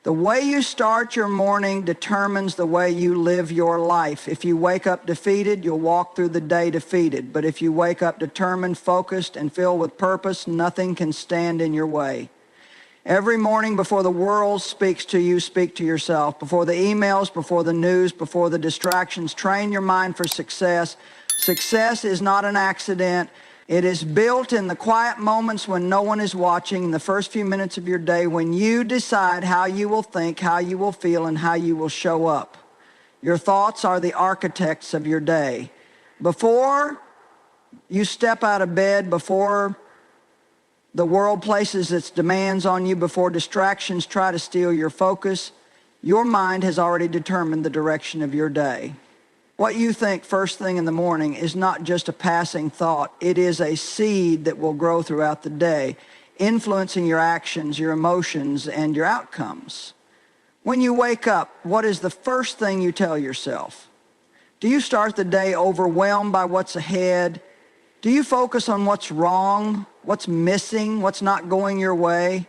The way you start your morning determines the way you live your life. If you wake up defeated, you'll walk through the day defeated. But if you wake up determined, focused, and filled with purpose, nothing can stand in your way. Every morning before the world speaks to you, speak to yourself. Before the emails, before the news, before the distractions, train your mind for success. Success is not an accident. It is built in the quiet moments when no one is watching, in the first few minutes of your day, when you decide how you will think, how you will feel, and how you will show up. Your thoughts are the architects of your day. Before you step out of bed, before the world places its demands on you, before distractions try to steal your focus, your mind has already determined the direction of your day. What you think first thing in the morning is not just a passing thought. It is a seed that will grow throughout the day, influencing your actions, your emotions, and your outcomes. When you wake up, what is the first thing you tell yourself? Do you start the day overwhelmed by what's ahead? Do you focus on what's wrong, what's missing, what's not going your way?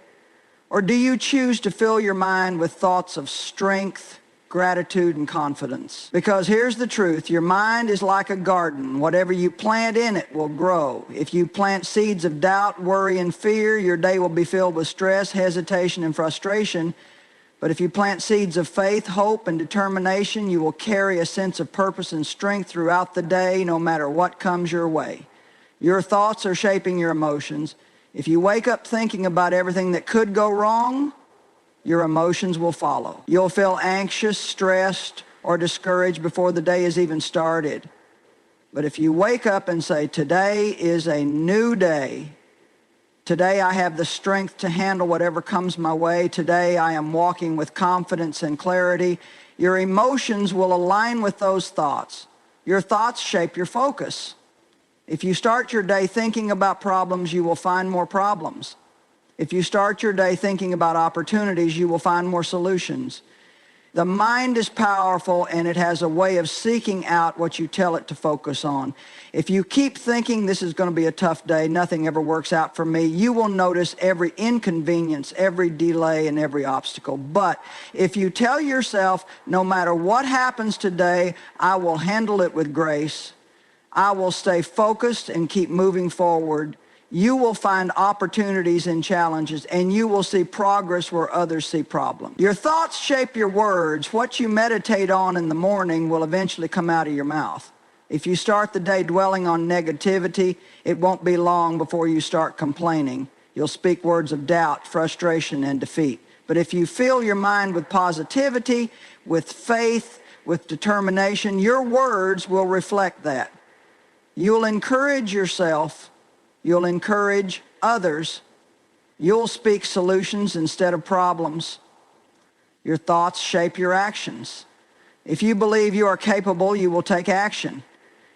Or do you choose to fill your mind with thoughts of strength, gratitude, and confidence? Because here's the truth, your mind is like a garden. Whatever you plant in it will grow. If you plant seeds of doubt, worry, and fear, your day will be filled with stress, hesitation, and frustration. But if you plant seeds of faith, hope, and determination, you will carry a sense of purpose and strength throughout the day, no matter what comes your way. Your thoughts are shaping your emotions. If you wake up thinking about everything that could go wrong, your emotions will follow. You'll feel anxious, stressed, or discouraged before the day has even started. But if you wake up and say, today is a new day. Today I have the strength to handle whatever comes my way. Today I am walking with confidence and clarity. Your emotions will align with those thoughts. Your thoughts shape your focus. If you start your day thinking about problems, you will find more problems. If you start your day thinking about opportunities, you will find more solutions. The mind is powerful, and it has a way of seeking out what you tell it to focus on. If you keep thinking this is going to be a tough day, nothing ever works out for me, you will notice every inconvenience, every delay, and every obstacle. But if you tell yourself, no matter what happens today, I will handle it with grace, I will stay focused and keep moving forward, you will find opportunities and challenges, and you will see progress where others see problems. Your thoughts shape your words. What you meditate on in the morning will eventually come out of your mouth. If you start the day dwelling on negativity, it won't be long before you start complaining. You'll speak words of doubt, frustration, and defeat. But if you fill your mind with positivity, with faith, with determination, your words will reflect that. You'll encourage yourself. You'll encourage others. You'll speak solutions instead of problems. Your thoughts shape your actions. If you believe you are capable, you will take action.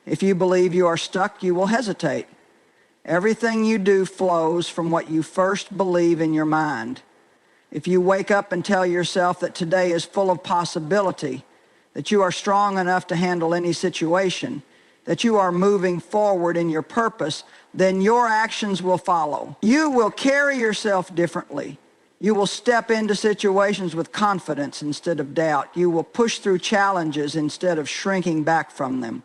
If you believe you are stuck, you will hesitate. Everything you do flows from what you first believe in your mind. If you wake up and tell yourself that today is full of possibility, that you are strong enough to handle any situation, that you are moving forward in your purpose, then your actions will follow. You will carry yourself differently. You will step into situations with confidence instead of doubt. You will push through challenges instead of shrinking back from them.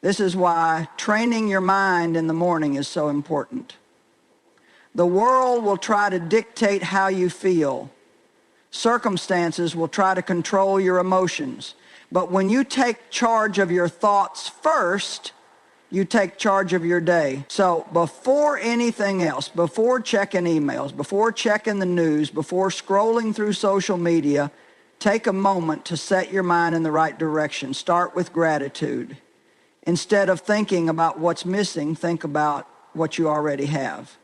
This is why training your mind in the morning is so important. The world will try to dictate how you feel. Circumstances will try to control your emotions. But when you take charge of your thoughts first, you take charge of your day. So before anything else, before checking emails, before checking the news, before scrolling through social media, take a moment to set your mind in the right direction. Start with gratitude. Instead of thinking about what's missing, think about what you already have.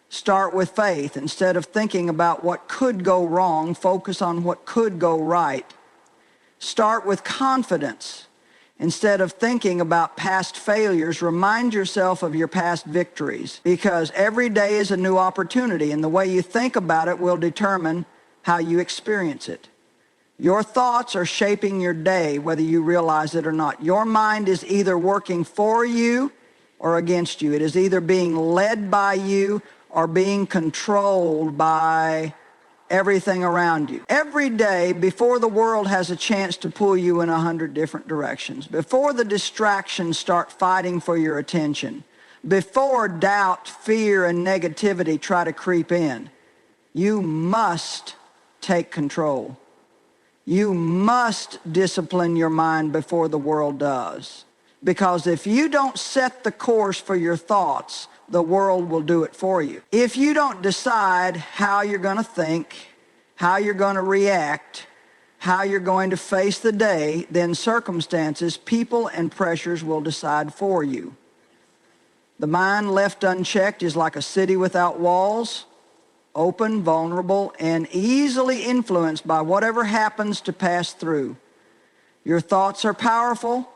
Start with faith. Instead of thinking about what could go wrong, focus on what could go right. Start with confidence. Instead of thinking about past failures, remind yourself of your past victories, because every day is a new opportunity, and the way you think about it will determine how you experience it. Your thoughts are shaping your day, whether you realize it or not. Your mind is either working for you or against you. It is either being led by you or being controlled by everything around you. Every day, before the world has a chance to pull you in 100 different directions, before the distractions start fighting for your attention, before doubt, fear, and negativity try to creep in, you must take control. You must discipline your mind before the world does. Because if you don't set the course for your thoughts, the world will do it for you. If you don't decide how you're going to think, how you're going to react, how you're going to face the day, then circumstances, people, and pressures will decide for you. The mind left unchecked is like a city without walls, open, vulnerable, and easily influenced by whatever happens to pass through. Your thoughts are powerful.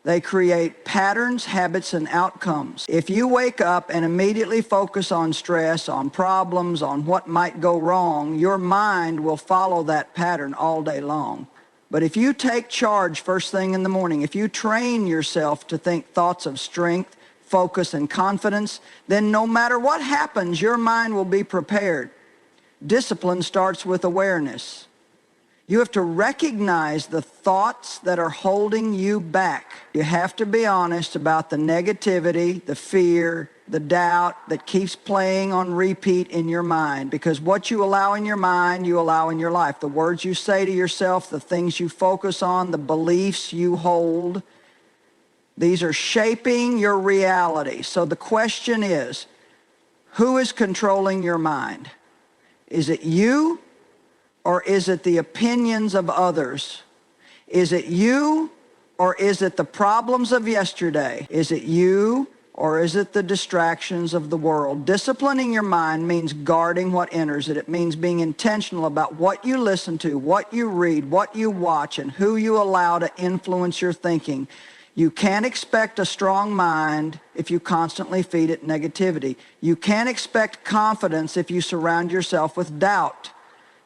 They create patterns, habits, and outcomes. If you wake up and immediately focus on stress, on problems, on what might go wrong, your mind will follow that pattern all day long. But if you take charge first thing in the morning, if you train yourself to think thoughts of strength, focus, and confidence, then no matter what happens, your mind will be prepared. Discipline starts with awareness. You have to recognize the thoughts that are holding you back. You have to be honest about the negativity, the fear, the doubt that keeps playing on repeat in your mind. Because what you allow in your mind, you allow in your life. The words you say to yourself, the things you focus on, the beliefs you hold, these are shaping your reality. So the question is, who is controlling your mind? Is it you? Or is it the opinions of others? Is it you, or is it the problems of yesterday? Is it you, or is it the distractions of the world? Disciplining your mind means guarding what enters it. It means being intentional about what you listen to, what you read, what you watch, and who you allow to influence your thinking. You can't expect a strong mind if you constantly feed it negativity. You can't expect confidence if you surround yourself with doubt.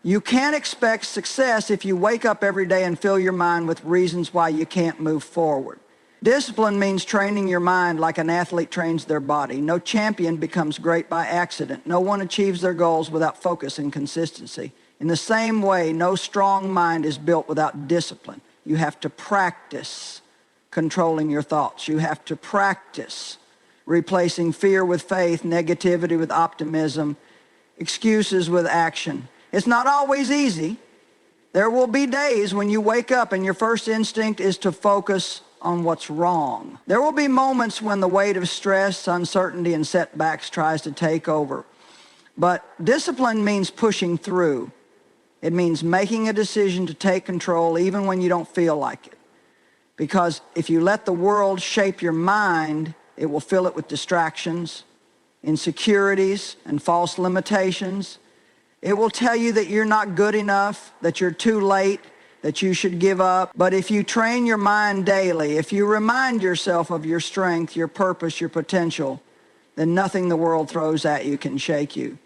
You can't expect success if you wake up every day and fill your mind with reasons why you can't move forward. Discipline means training your mind like an athlete trains their body. No champion becomes great by accident. No one achieves their goals without focus and consistency. In the same way, no strong mind is built without discipline. You have to practice controlling your thoughts. You have to practice replacing fear with faith, negativity with optimism, excuses with action. It's not always easy. There will be days when you wake up and your first instinct is to focus on what's wrong. There will be moments when the weight of stress, uncertainty, and setbacks tries to take over. But discipline means pushing through. It means making a decision to take control even when you don't feel like it. Because if you let the world shape your mind, it will fill it with distractions, insecurities, and false limitations. It will tell you that you're not good enough, that you're too late, that you should give up. But if you train your mind daily, if you remind yourself of your strength, your purpose, your potential, then nothing the world throws at you can shake you.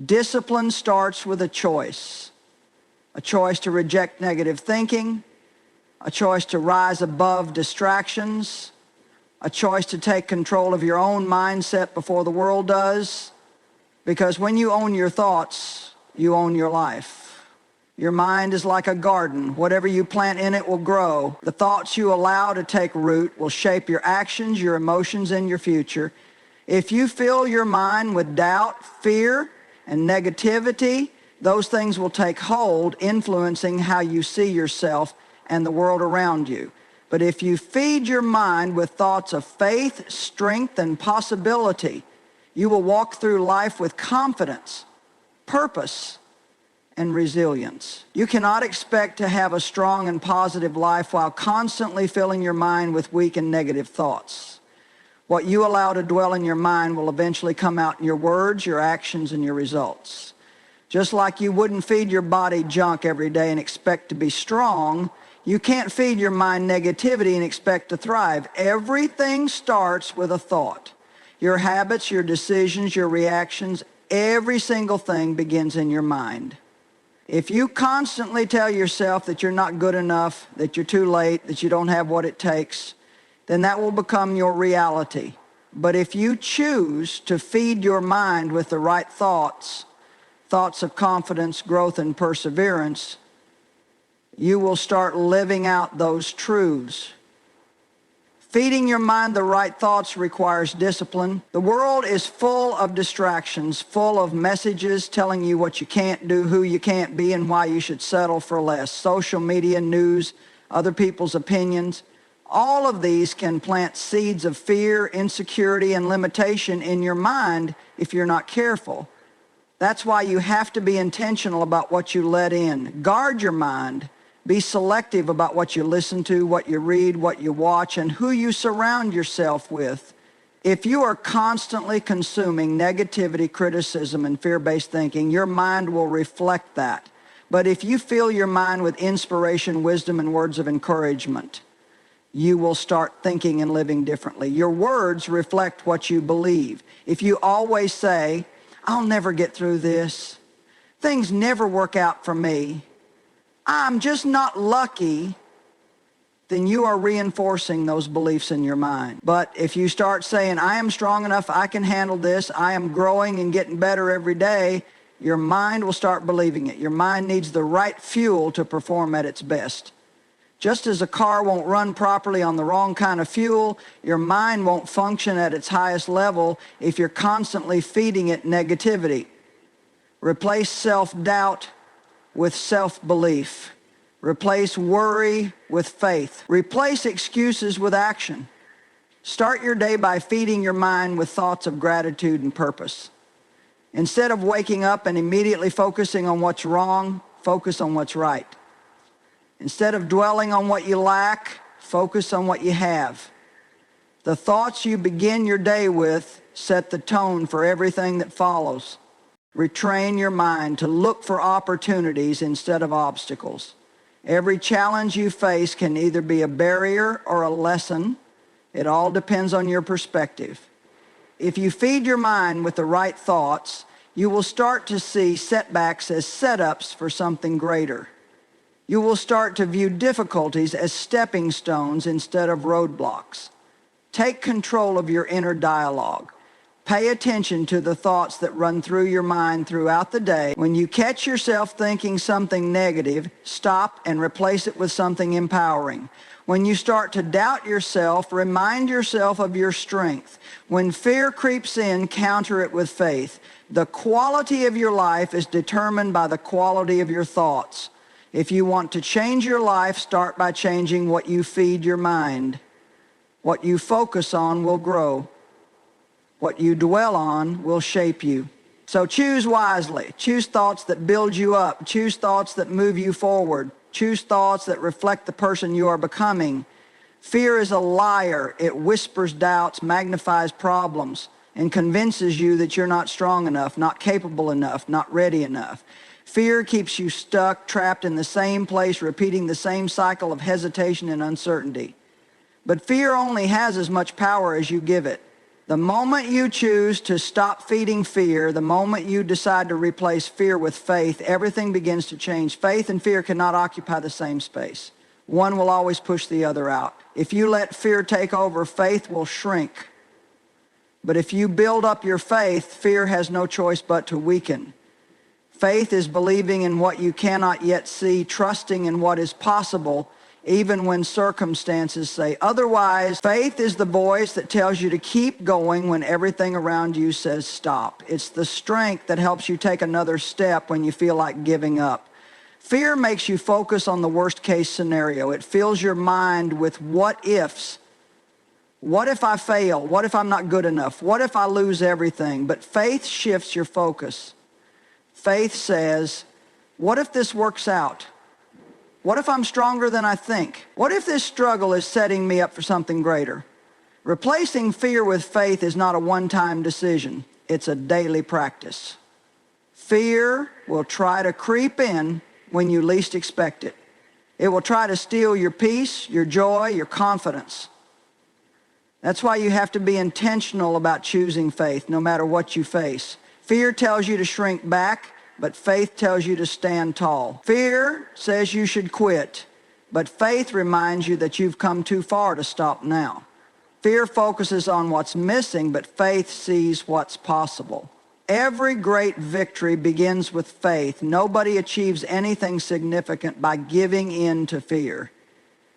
Discipline starts with a choice to reject negative thinking, a choice to rise above distractions, a choice to take control of your own mindset before the world does. Because when you own your thoughts, you own your life. Your mind is like a garden. Whatever you plant in it will grow. The thoughts you allow to take root will shape your actions, your emotions, and your future. If you fill your mind with doubt, fear, and negativity, those things will take hold, influencing how you see yourself and the world around you. But if you feed your mind with thoughts of faith, strength, and possibility, you will walk through life with confidence, purpose, and resilience. You cannot expect to have a strong and positive life while constantly filling your mind with weak and negative thoughts. What you allow to dwell in your mind will eventually come out in your words, your actions, and your results. Just like you wouldn't feed your body junk every day and expect to be strong, you can't feed your mind negativity and expect to thrive. Everything starts with a thought. Your habits, your decisions, your reactions, every single thing begins in your mind. If you constantly tell yourself that you're not good enough, that you're too late, that you don't have what it takes, then that will become your reality. But if you choose to feed your mind with the right thoughts, thoughts of confidence, growth, and perseverance, you will start living out those truths. Feeding your mind the right thoughts requires discipline. The world is full of distractions, full of messages telling you what you can't do, who you can't be, and why you should settle for less. Social media, news, other people's opinions. All of these can plant seeds of fear, insecurity, and limitation in your mind if you're not careful. That's why you have to be intentional about what you let in. Guard your mind. Be selective about what you listen to, what you read, what you watch, and who you surround yourself with. If you are constantly consuming negativity, criticism, and fear-based thinking, your mind will reflect that. But if you fill your mind with inspiration, wisdom, and words of encouragement, you will start thinking and living differently. Your words reflect what you believe. If you always say, "I'll never get through this. Things never work out for me. I'm just not lucky," then you are reinforcing those beliefs in your mind. But if you start saying, "I am strong enough, I can handle this, I am growing and getting better every day," your mind will start believing it. Your mind needs the right fuel to perform at its best. Just as a car won't run properly on the wrong kind of fuel, your mind won't function at its highest level if you're constantly feeding it negativity. Replace self-doubt with self-belief. Replace worry with faith. Replace excuses with action. Start your day by feeding your mind with thoughts of gratitude and purpose. Instead of waking up and immediately focusing on what's wrong, focus on what's right. Instead of dwelling on what you lack, focus on what you have. The thoughts you begin your day with set the tone for everything that follows. Retrain your mind to look for opportunities instead of obstacles. Every challenge you face can either be a barrier or a lesson. It all depends on your perspective. If you feed your mind with the right thoughts, you will start to see setbacks as setups for something greater. You will start to view difficulties as stepping stones instead of roadblocks. Take control of your inner dialogue. Pay attention to the thoughts that run through your mind throughout the day. When you catch yourself thinking something negative, stop and replace it with something empowering. When you start to doubt yourself, remind yourself of your strength. When fear creeps in, counter it with faith. The quality of your life is determined by the quality of your thoughts. If you want to change your life, start by changing what you feed your mind. What you focus on will grow. What you dwell on will shape you. So choose wisely. Choose thoughts that build you up. Choose thoughts that move you forward. Choose thoughts that reflect the person you are becoming. Fear is a liar. It whispers doubts, magnifies problems, and convinces you that you're not strong enough, not capable enough, not ready enough. Fear keeps you stuck, trapped in the same place, repeating the same cycle of hesitation and uncertainty. But fear only has as much power as you give it. The moment you choose to stop feeding fear, the moment you decide to replace fear with faith, everything begins to change. Faith and fear cannot occupy the same space. One will always push the other out. If you let fear take over, faith will shrink. But if you build up your faith, fear has no choice but to weaken. Faith is believing in what you cannot yet see, trusting in what is possible, even when circumstances say otherwise. Faith is the voice that tells you to keep going when everything around you says stop. It's the strength that helps you take another step when you feel like giving up. Fear makes you focus on the worst case scenario. It fills your mind with what ifs. What if I fail? What if I'm not good enough? What if I lose everything? But faith shifts your focus. Faith says, what if this works out? What if I'm stronger than I think? What if this struggle is setting me up for something greater? Replacing fear with faith is not a one-time decision. It's a daily practice. Fear will try to creep in when you least expect it. It will try to steal your peace, your joy, your confidence. That's why you have to be intentional about choosing faith, no matter what you face. Fear tells you to shrink back, but faith tells you to stand tall. Fear says you should quit, but faith reminds you that you've come too far to stop now. Fear focuses on what's missing, but faith sees what's possible. Every great victory begins with faith. Nobody achieves anything significant by giving in to fear.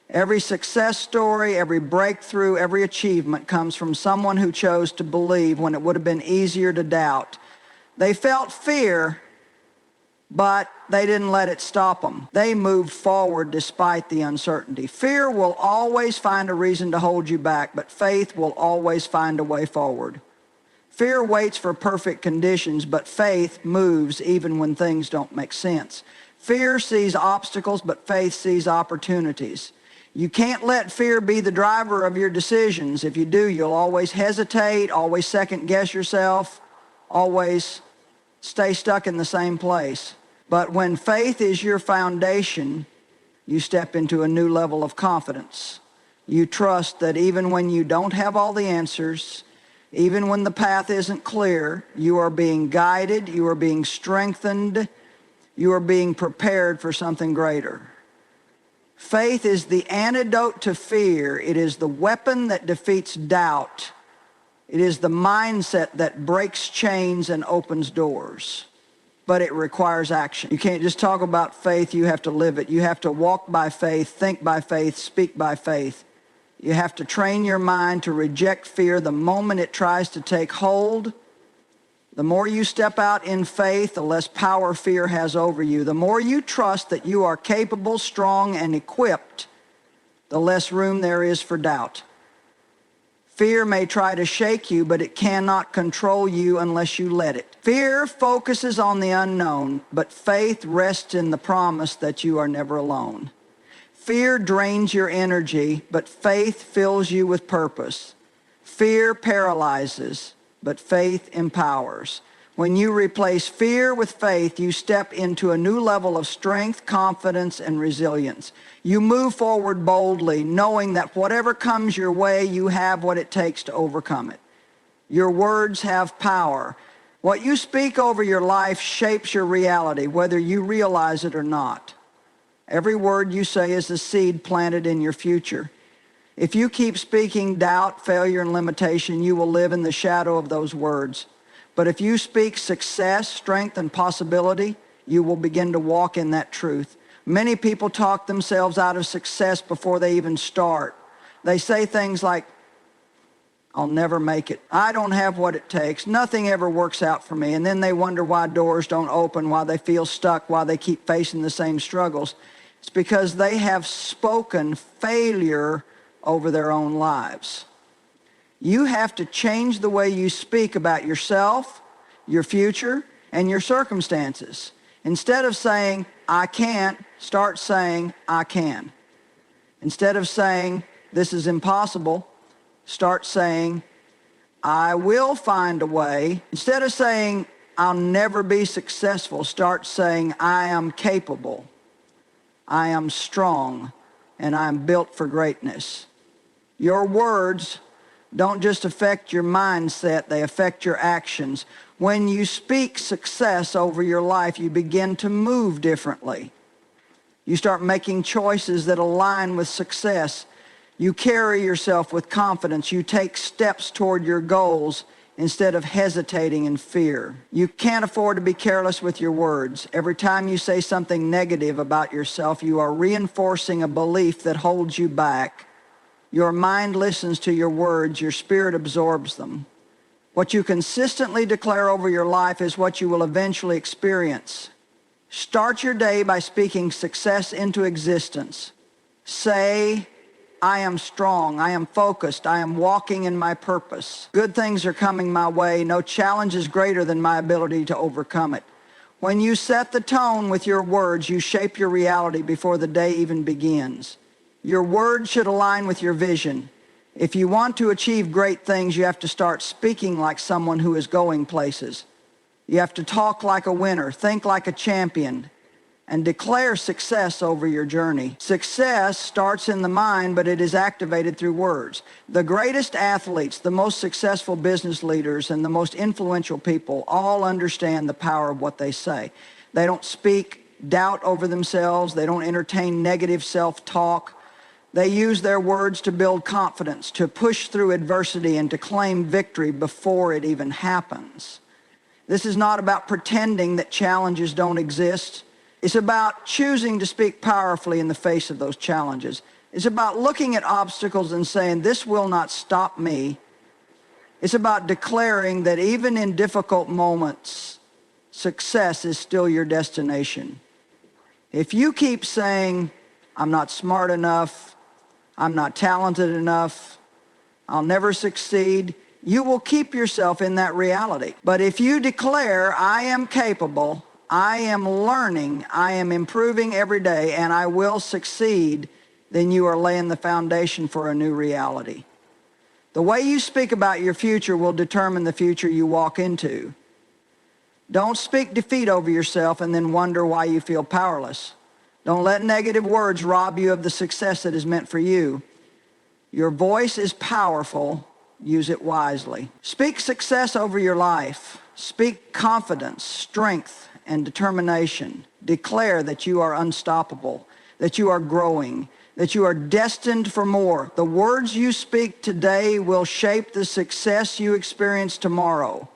Every success story, every breakthrough, every achievement comes from someone who chose to believe when it would have been easier to doubt. They felt fear, but they didn't let it stop them. They moved forward despite the uncertainty. Fear will always find a reason to hold you back, but faith will always find a way forward. Fear waits for perfect conditions, but faith moves even when things don't make sense. Fear sees obstacles, but faith sees opportunities. You can't let fear be the driver of your decisions. If you do, you'll always hesitate, always second guess yourself, always stay stuck in the same place. But when faith is your foundation, you step into a new level of confidence. You trust that even when you don't have all the answers, even when the path isn't clear, you are being guided, you are being strengthened, you are being prepared for something greater. Faith is the antidote to fear. It is the weapon that defeats doubt. It is the mindset that breaks chains and opens doors. But it requires action. You can't just talk about faith, you have to live it. You have to walk by faith, think by faith, speak by faith. You have to train your mind to reject fear the moment it tries to take hold. The more you step out in faith, the less power fear has over you. The more you trust that you are capable, strong, and equipped, the less room there is for doubt. Fear may try to shake you, but it cannot control you unless you let it. Fear focuses on the unknown, but faith rests in the promise that you are never alone. Fear drains your energy, but faith fills you with purpose. Fear paralyzes, but faith empowers. When you replace fear with faith, you step into a new level of strength, confidence, and resilience. You move forward boldly, knowing that whatever comes your way, you have what it takes to overcome it. Your words have power. What you speak over your life shapes your reality, whether you realize it or not. Every word you say is a seed planted in your future. If you keep speaking doubt, failure, and limitation, you will live in the shadow of those words. But if you speak success, strength, and possibility, you will begin to walk in that truth. Many people talk themselves out of success before they even start. They say things like, I'll never make it. I don't have what it takes. Nothing ever works out for me. And then they wonder why doors don't open, why they feel stuck, why they keep facing the same struggles. It's because they have spoken failure over their own lives. You have to change the way you speak about yourself, your future, and your circumstances. Instead of saying, I can't, start saying, I can. Instead of saying, this is impossible, start saying, I will find a way. Instead of saying, I'll never be successful, start saying, I am capable, I am strong, and I am built for greatness. Your words don't just affect your mindset, they affect your actions. When you speak success over your life, you begin to move differently. You start making choices that align with success. You carry yourself with confidence. You take steps toward your goals instead of hesitating in fear. You can't afford to be careless with your words. Every time you say something negative about yourself, you are reinforcing a belief that holds you back. Your mind listens to your words, your spirit absorbs them. What you consistently declare over your life is what you will eventually experience. Start your day by speaking success into existence. Say, I am strong, I am focused, I am walking in my purpose. Good things are coming my way. No challenge is greater than my ability to overcome it. When you set the tone with your words, you shape your reality before the day even begins. Your words should align with your vision. If you want to achieve great things, you have to start speaking like someone who is going places. You have to talk like a winner, think like a champion, and declare success over your journey. Success starts in the mind, but it is activated through words. The greatest athletes, the most successful business leaders, and the most influential people all understand the power of what they say. They don't speak doubt over themselves. They don't entertain negative self-talk. They use their words to build confidence, to push through adversity, and to claim victory before it even happens. This is not about pretending that challenges don't exist. It's about choosing to speak powerfully in the face of those challenges. It's about looking at obstacles and saying, this will not stop me. It's about declaring that even in difficult moments, success is still your destination. If you keep saying, I'm not smart enough, I'm not talented enough, I'll never succeed, you will keep yourself in that reality. But if you declare, I am capable, I am learning, I am improving every day, and I will succeed, then you are laying the foundation for a new reality. The way you speak about your future will determine the future you walk into. Don't speak defeat over yourself and then wonder why you feel powerless. Don't let negative words rob you of the success that is meant for you. Your voice is powerful. Use it wisely. Speak success over your life. Speak confidence, strength, and determination. Declare that you are unstoppable, that you are growing, that you are destined for more. The words you speak today will shape the success you experience tomorrow.